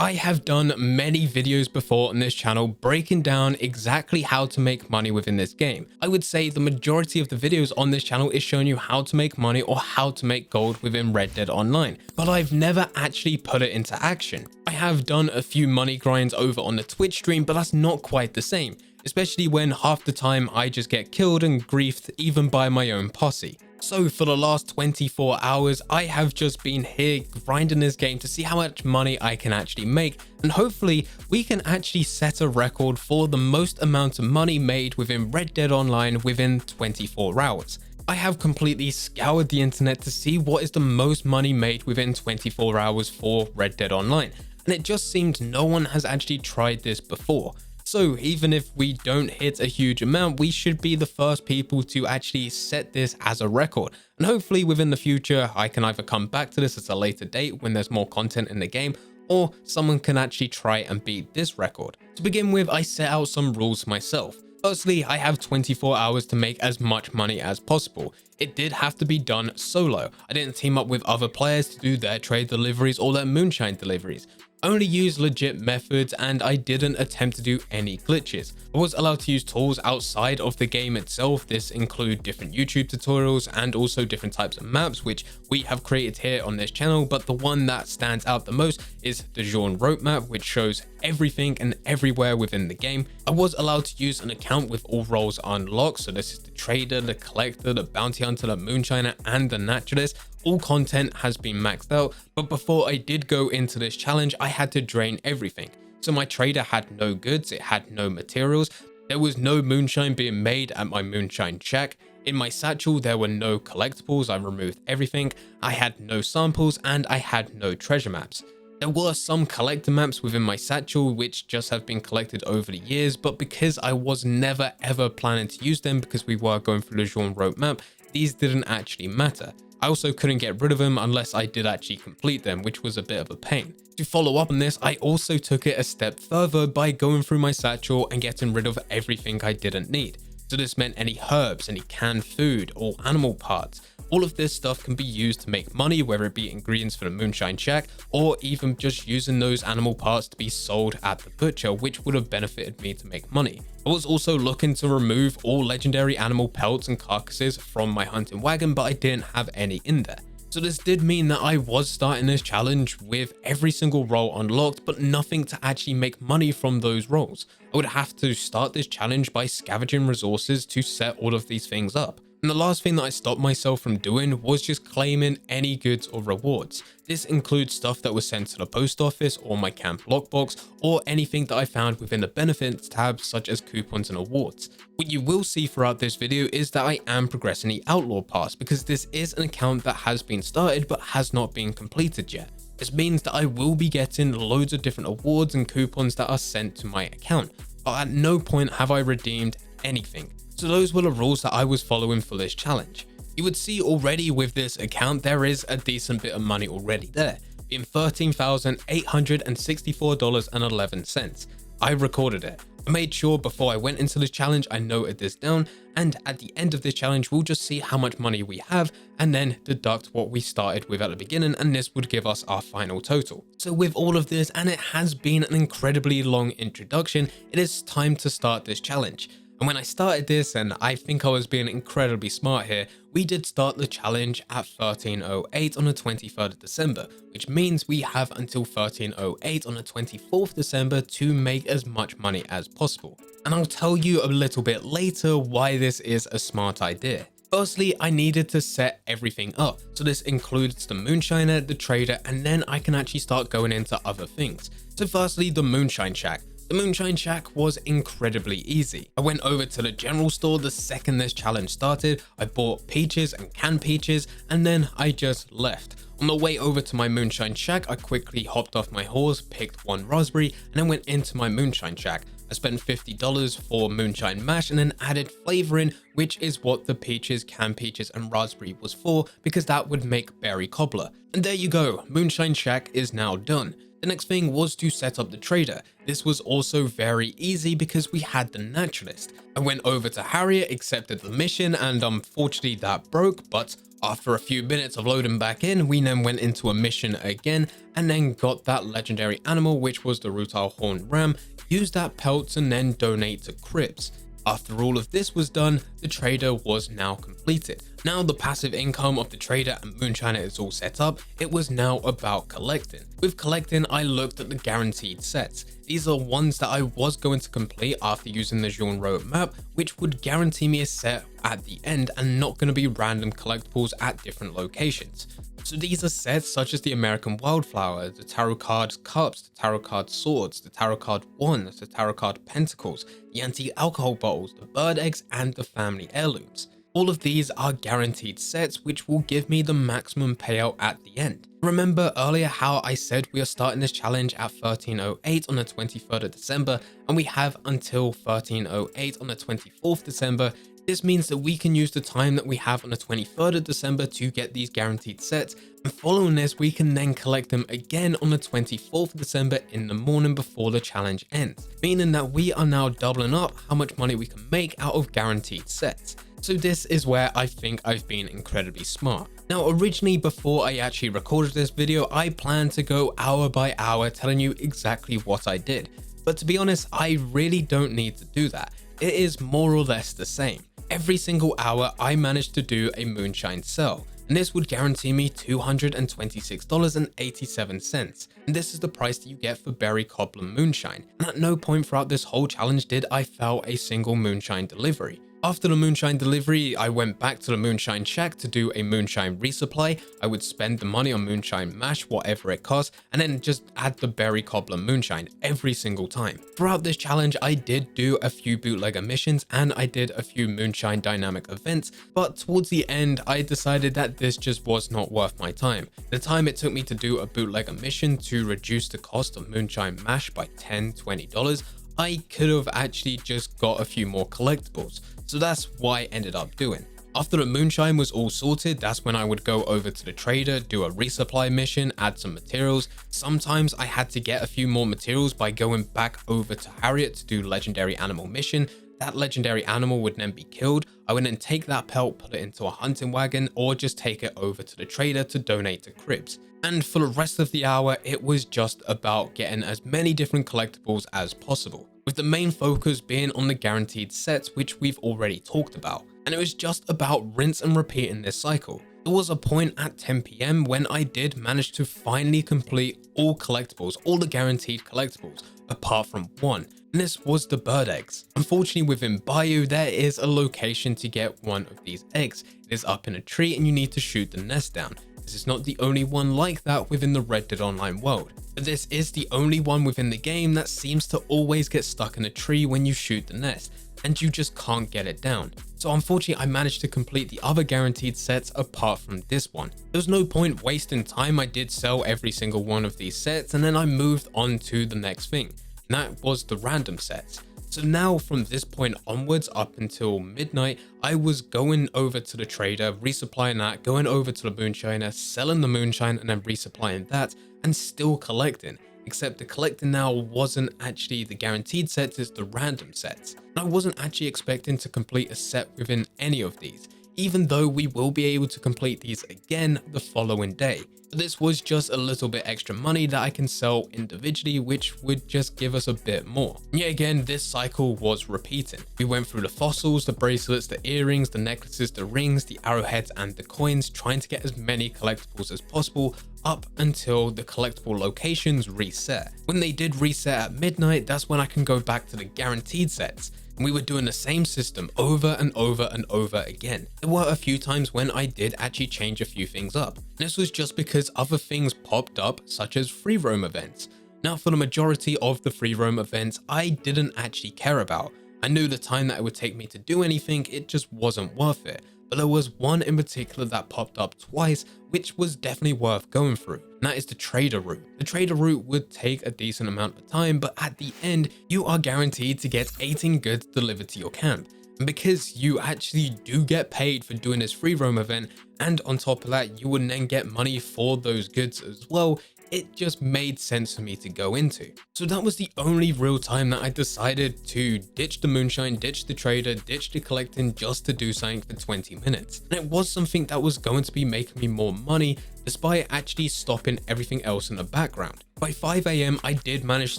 I have done many videos before on this channel breaking down exactly how to make money within this game. I would say the majority of the videos on this channel is showing you how to make money or how to make gold within Red Dead Online, but I've never actually put it into action. I have done a few money grinds over on the Twitch stream, but that's not quite the same, especially when half the time I just get killed and griefed even by my own posse. So for the last 24 hours, I have just been here grinding this game to see how much money I can actually make, and hopefully we can actually set a record for the most amount of money made within Red Dead Online within 24 hours. I have completely scoured the internet to see what is the most money made within 24 hours for Red Dead Online, and it just seems no one has actually tried this before. So even if we don't hit a huge amount, we should be the first people to actually set this as a record. And hopefully within the future, I can either come back to this at a later date when there's more content in the game, or someone can actually try and beat this record. To begin with, I set out some rules myself. Firstly, I have 24 hours to make as much money as possible. It did have to be done solo. I didn't team up with other players to do their trade deliveries or their moonshine deliveries. Only use legit methods, and I didn't attempt to do any glitches. I was allowed to use tools outside of the game itself. This include different YouTube tutorials and also different types of maps, which we have created here on this channel, but the one that stands out the most is the genre roadmap, which shows everything and everywhere within the game. I was allowed to use an account with all roles unlocked, so this is the trader, the collector, the bounty hunter, the moonshiner, and the naturalist. All content has been maxed out, but before I did go into this challenge, I had to drain everything. So my trader had no goods, it had no materials, there was no moonshine being made at my moonshine shack. In my satchel, there were no collectibles, I removed everything, I had no samples, and I had no treasure maps. There were some collector maps within my satchel which just have been collected over the years, but because I was never ever planning to use them because we were going through the genre roadmap, these didn't actually matter. I also couldn't get rid of them unless I did actually complete them, which was a bit of a pain. To follow up on this, I also took it a step further by going through my satchel and getting rid of everything I didn't need. So this meant any herbs, any canned food, or animal parts. All of this stuff can be used to make money, whether it be ingredients for the moonshine shack, or even just using those animal parts to be sold at the butcher, which would have benefited me to make money. I was also looking to remove all legendary animal pelts and carcasses from my hunting wagon, but I didn't have any in there. So this did mean that I was starting this challenge with every single role unlocked, but nothing to actually make money from those roles. I would have to start this challenge by scavenging resources to set all of these things up. And the last thing that I stopped myself from doing was just claiming any goods or rewards. This includes stuff that was sent to the post office or my camp lockbox, or anything that I found within the benefits tab such as coupons and awards. What you will see throughout this video is that I am progressing the Outlaw Pass because this is an account that has been started but has not been completed yet. This means that I will be getting loads of different awards and coupons that are sent to my account, but at no point have I redeemed anything. So those were the rules that I was following for this challenge. You would see already with this account there is a decent bit of money already there, being $13,864.11. I recorded it. I made sure before I went into this challenge I noted this down, and at the end of this challenge we'll just see how much money we have and then deduct what we started with at the beginning, and this would give us our final total. So with all of this, and it has been an incredibly long introduction, it is time to start this challenge. And when I started this, and I think I was being incredibly smart here, we did start the challenge at 13:08 on the 23rd of December, which means we have until 13:08 on the 24th December to make as much money as possible. And I'll tell you a little bit later why this is a smart idea. Firstly, I needed to set everything up. So this includes the moonshiner, the trader, and then I can actually start going into other things. So firstly, the moonshine shack. The moonshine shack was incredibly easy. I went over to the general store the second this challenge started. I bought peaches and canned peaches, and then I just left. On the way over to my moonshine shack, I quickly hopped off my horse, picked one raspberry, and then went into my moonshine shack. I spent $50 for moonshine mash and then added flavoring, which is what the peaches, canned peaches, and raspberry was for, because that would make berry cobbler. And there you go, moonshine shack is now done. The next thing was to set up the trader. This was also very easy because we had the naturalist. I went over to Harriet, accepted the mission, and unfortunately that broke, but After a few minutes of loading back in, we then went into a mission again and then got that legendary animal, which was the Rutile Horn Ram, used that pelts and then donate to Cribs. After all of this was done, the trader was now completed. Now the passive income of the trader and moonshiner is all set up, it was now about collecting. With collecting, I looked at the guaranteed sets. These are ones that I was going to complete after using the genre map, which would guarantee me a set at the end and not going to be random collectibles at different locations. So these are sets such as the American Wildflower, the Tarot Card Cups, the Tarot Card Swords, the Tarot Card Wands, the Tarot Card Pentacles, the Anti-Alcohol Bottles, the Bird Eggs, and the Family Heirlooms. All of these are guaranteed sets which will give me the maximum payout at the end. Remember earlier how I said we are starting this challenge at 1308 on the 23rd of December and we have until 1308 on the 24th December. This means that we can use the time that we have on the 23rd of December to get these guaranteed sets, and following this we can then collect them again on the 24th of December in the morning before the challenge ends, meaning that we are now doubling up how much money we can make out of guaranteed sets. So this is where I think I've been incredibly smart. Now originally, before I actually recorded this video, I planned to go hour by hour telling you exactly what I did, but to be honest, I really don't need to do that. It is more or less the same. Every single hour I managed to do a moonshine sell, and this would guarantee me $226.87, and this is the price that you get for Berry Cobbler moonshine, and at no point throughout this whole challenge did I fail a single moonshine delivery. After the moonshine delivery, I went back to the moonshine shack to do a moonshine resupply. I would spend the money on moonshine mash, whatever it costs, and then just add the Berry Cobbler moonshine every single time. Throughout this challenge, I did do a few bootlegger missions and I did a few moonshine dynamic events, but towards the end, I decided that this just was not worth my time. The time it took me to do a bootlegger mission to reduce the cost of moonshine mash by $10, $20, I could have actually just got a few more collectibles. So that's what I ended up doing. After the moonshine was all sorted, that's when I would go over to the trader, do a resupply mission, add some materials. Sometimes I had to get a few more materials by going back over to Harriet to do legendary animal mission. That legendary animal would then be killed. I would then take that pelt, put it into a hunting wagon, or just take it over to the trader to donate to Cribs. And for the rest of the hour, it was just about getting as many different collectibles as possible, with the main focus being on the guaranteed sets, which we've already talked about. And it was just about rinse and repeat in this cycle. There was a point at 10 PM when I did manage to finally complete all collectibles, all the guaranteed collectibles, apart from one, and this was the bird eggs. Unfortunately, within Bayou, there is a location to get one of these eggs. It is up in a tree and you need to shoot the nest down. This is not the only one like that within the RDR2 Online world, but this is the only one within the game that seems to always get stuck in a tree when you shoot the nest, and you just can't get it down. So unfortunately, I managed to complete the other guaranteed sets apart from this one. There was no point wasting time. I did sell every single one of these sets and then I moved on to the next thing, and that was the random sets. So now from this point onwards up until midnight, I was going over to the trader, resupplying that, going over to the moonshiner, selling the moonshine and then resupplying that, and still collecting. Except the collecting now wasn't actually the guaranteed sets, it's the random sets. And I wasn't actually expecting to complete a set within any of these, even though we will be able to complete these again the following day. But this was just a little bit extra money that I can sell individually, which would just give us a bit more. And yet again, this cycle was repeating. We went through the fossils, the bracelets, the earrings, the necklaces, the rings, the arrowheads, and the coins, trying to get as many collectibles as possible up until the collectible locations reset. When they did reset at midnight, that's when I can go back to the guaranteed sets. And we were doing the same system over and over and over again. There were a few times when I did actually change a few things up. This was just because other things popped up, such as free roam events. Now, for the majority of the free roam events, I didn't actually care about. I knew the time that it would take me to do anything, it just wasn't worth it. But there was one in particular that popped up twice, which was definitely worth going through, and that is the trader route. The trader route would take a decent amount of time, but at the end, you are guaranteed to get 18 goods delivered to your camp. And because you actually do get paid for doing this free roam event, and on top of that, you would then get money for those goods as well, it just made sense for me to go into. So that was the only real time that I decided to ditch the moonshine, ditch the trader, ditch the collecting just to do something for 20 minutes. And it was something that was going to be making me more money despite actually stopping everything else in the background. By 5 AM, I did manage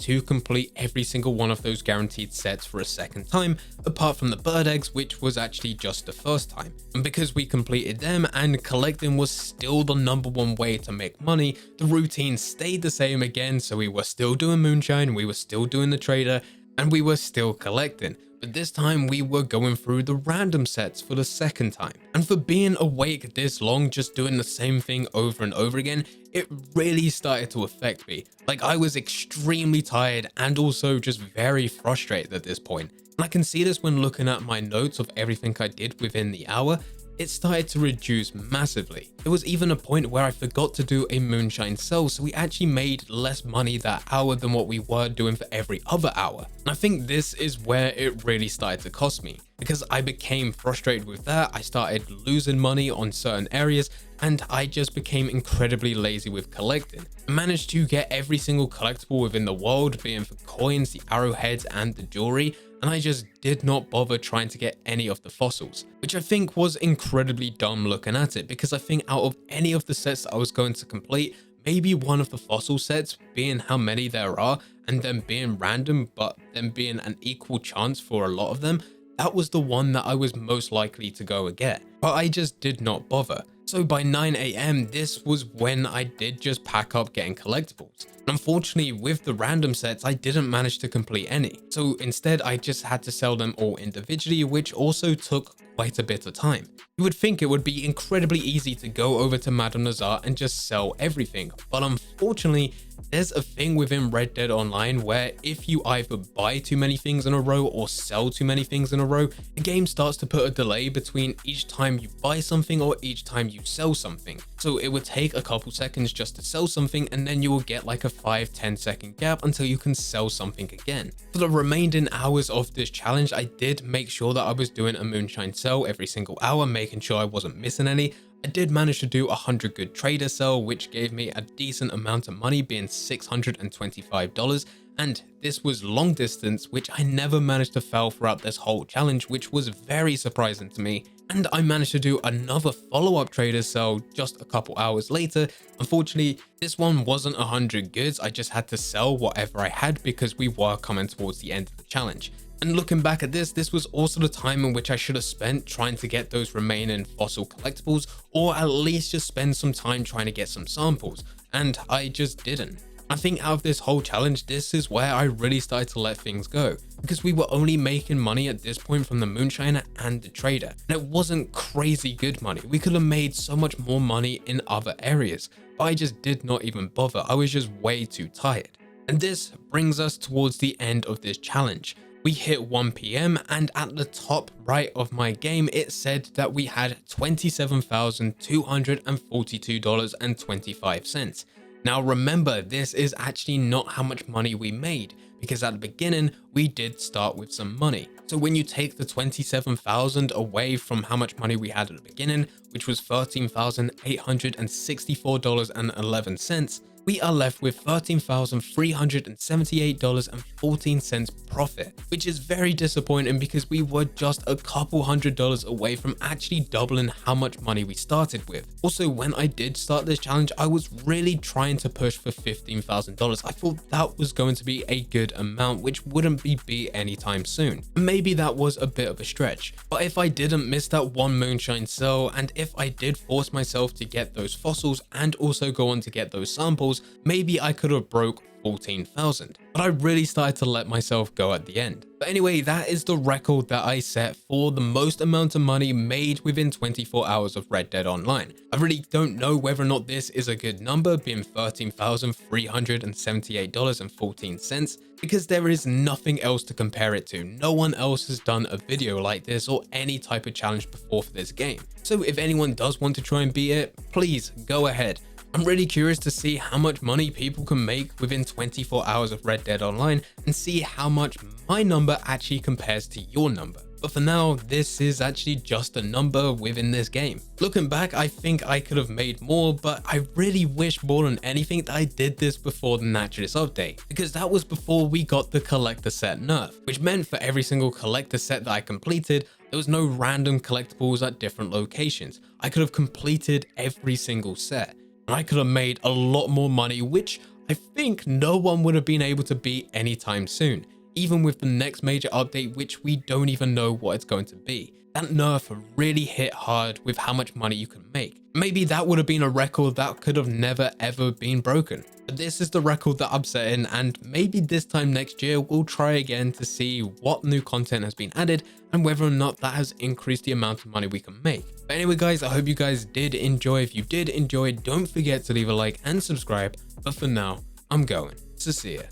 to complete every single one of those guaranteed sets for a second time, apart from the bird eggs, which was actually just the first time. And because we completed them and collecting was still the #1 way to make money, the routine stayed the same again, so we were still doing moonshine, we were still doing the trader, and we were still collecting. But this time we were going through the random sets for the second time. And for being awake this long, just doing the same thing over and over again, it really started to affect me. Like, I was extremely tired and also just very frustrated at this point. And I can see this when looking at my notes of everything I did within the hour. It started to reduce massively. There was even a point where I forgot to do a moonshine sell, so we actually made less money that hour than what we were doing for every other hour. And I think this is where it really started to cost me, because I became frustrated with that. I started losing money on certain areas, and I just became incredibly lazy with collecting. I managed to get every single collectible within the world, being for coins, the arrowheads, and the jewelry, and I just did not bother trying to get any of the fossils, which I think was incredibly dumb looking at it, because I think out of any of the sets that I was going to complete, maybe one of the fossil sets, being how many there are and them being random but them being an equal chance for a lot of them, that was the one that I was most likely to go and get, but I just did not bother. So by 9 AM, this was when I did just pack up getting collectibles. And unfortunately, with the random sets, I didn't manage to complete any. So instead, I just had to sell them all individually, which also took quite a bit of time. You would think it would be incredibly easy to go over to Madame Nazar and just sell everything, but unfortunately, there's a thing within Red Dead Online where if you either buy too many things in a row or sell too many things in a row, the game starts to put a delay between each time you buy something or each time you sell something. So it would take a couple seconds just to sell something, and then you will get like a 5-10 second gap until you can sell something again. For the remaining hours of this challenge, I did make sure that I was doing a moonshine sell every single hour, making sure I wasn't missing any. I did manage to do 100 good trader sell, which gave me a decent amount of money, being $625. And this was long distance, which I never managed to fail throughout this whole challenge, which was very surprising to me. And I managed to do another follow-up trader sell just a couple hours later. Unfortunately, this one wasn't 100 goods. I just had to sell whatever I had because we were coming towards the end of the challenge. And looking back at this was also the time in which I should have spent trying to get those remaining fossil collectibles, or at least just spend some time trying to get some samples, and I just didn't. I think out of this whole challenge, this is where I really started to let things go, because we were only making money at this point from the moonshiner and the trader, and it wasn't crazy good money. We could have made so much more money in other areas, but I just did not even bother. I was just way too tired. And this brings us towards the end of this challenge. We hit 1 PM, and at the top right of my game, it said that we had $27,242.25. Now remember, this is actually not how much money we made, because at the beginning, we did start with some money. So when you take the 27,000 away from how much money we had at the beginning, which was $13,864.11, we are left with $13,378.14 profit, which is very disappointing because we were just a couple $100 away from actually doubling how much money we started with. Also, when I did start this challenge, I was really trying to push for $15,000. I thought that was going to be a good amount, which wouldn't be beat anytime soon. Maybe that was a bit of a stretch, but if I didn't miss that one moonshine sell, and if I did force myself to get those fossils and also go on to get those samples, maybe I could have broke 14,000, but I really started to let myself go at the end. But anyway, that is the record that I set for the most amount of money made within 24 hours of Red Dead Online. I really don't know whether or not this is a good number, being $13,378.14, because there is nothing else to compare it to. No one else has done a video like this or any type of challenge before for this game. So if anyone does want to try and beat it, please go ahead. I'm really curious to see how much money people can make within 24 hours of Red Dead Online and see how much my number actually compares to your number. But for now, this is actually just a number within this game. Looking back, I think I could have made more, but I really wish more than anything that I did this before the Naturalist update, because that was before we got the collector set nerf, which meant for every single collector set that I completed, there was no random collectibles at different locations. I could have completed every single set, and I could have made a lot more money, which I think no one would have been able to beat anytime soon, even with the next major update, which we don't even know what it's going to be. That nerf really hit hard with how much money you can make. Maybe that would have been a record that could have never ever been broken. But this is the record that I'm setting, and maybe this time next year we'll try again to see what new content has been added and whether or not that has increased the amount of money we can make. But anyway guys, I hope you guys did enjoy. If you did enjoy, don't forget to leave a like and subscribe. But for now, I'm going. So see ya.